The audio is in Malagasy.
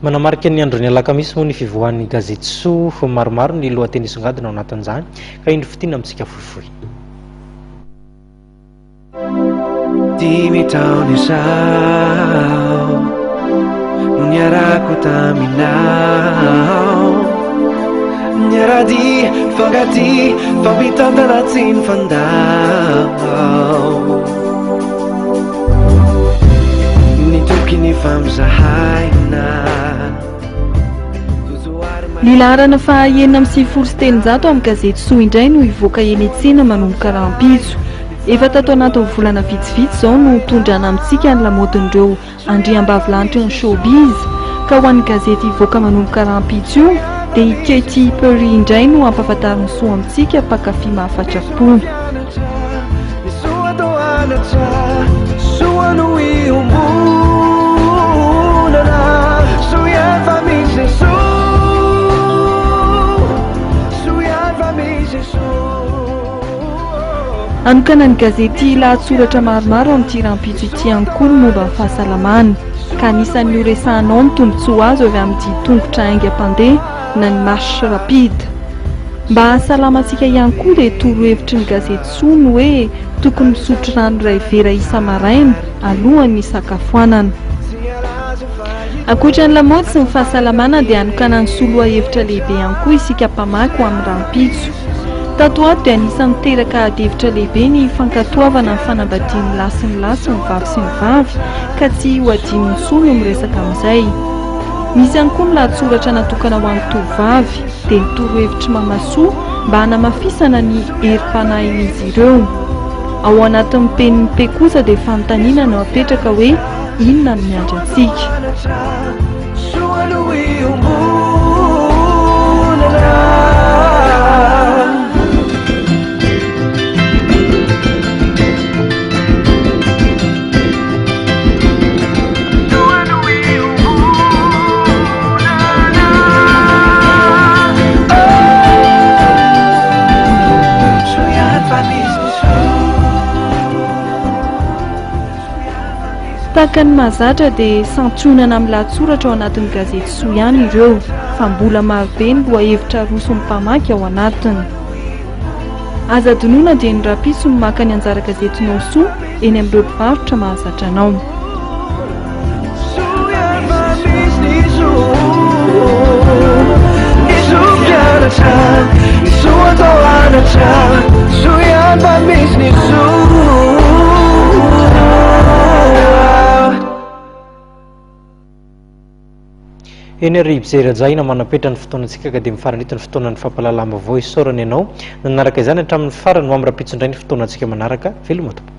Manamarika ny androny alakamisy moa ny fivoahan'ny gazety Soa maromaro ny lohateny isongadina ao anatin'izany ka indro fitina amintsika fohifohy. Dimy taona izao no niarako taminao, niarady fangaty fampitantana tsy ny fandao, nitoky ny famzahaina. Nilarana fahaenina amin'ny sivifolo sy telonjato amin'ny gazety Soa indray no ivoaka eny an-tsena manomboka rahampitso. Efa tato anatin'ny volana vitsivitsy izao no tondrana amintsika ny lamodin'ireo andriambavilanitra ny showbiz, ka ho an'ny gazety ivoaka manomboka rahampitso io dia Katy Perry indray no ampahafantariny Soa amintsika mpakafy mahafatrapo. Anokana ny gazety lahatsoratra maromaro amin'ity rahampitso ity ihany koa ny momba ny fahasalamana, ka anisan'ny horesahanao ny tombontsoa azo avy amin'ity tongotra haingam-pandeha na ny marche rapide. Mba hahasalama antsika ihany koa dia torohevitry ny gazety Soa ny hoe tokony misotro rano iray vera isa-maraina alohan'ny isakafoanana. Ankoatra ny lamaody sy ny fahasalamana dia anokana ny soloa hevitra lehibe ihany koa isika mpamaky ho amin'ny rahampitso. Tato ato dia anisan'ny teraka adevitra lehibe ny fankatoavana ny fanambadian'ny lahy sy ny vavy sy ny vavy ka tsy ho adin'ny Soa no miresaka amin'izay. Misy ihany koa ny lahatsoratra natokana ho an'ny tovovavy dia ny torohevitry mamasoa mba hanamafisana ny herim-panahin'izy ireo. Ao anatin'ny penin'ny P kosa dia fanontaniana no apetraka hoe inona no miandry antsika. Tahaka ny mahazatra dia santionana amin'ny lahatsoratra ao anatin'ny gazety Soa ihany ireo, fa mbola marobe ny lohahevitra roson'ny mpamaky ao anatiny. Aza adinoina dia ny rahampitso no maka ny anjara gazetinao Soa eny amin'ireo mpivarotra mahazatra anao. Eny ary Ibzerajahina manapetra ny fotoanantsika ka dia mifaran'ito ny fotoanan'ny fampalalama vaovao isaorana ianao nanaraka izany hatramin'ny farany ho amin'ny rahampitso indray ny fotoanantsika manaraka. Veloma tompoko.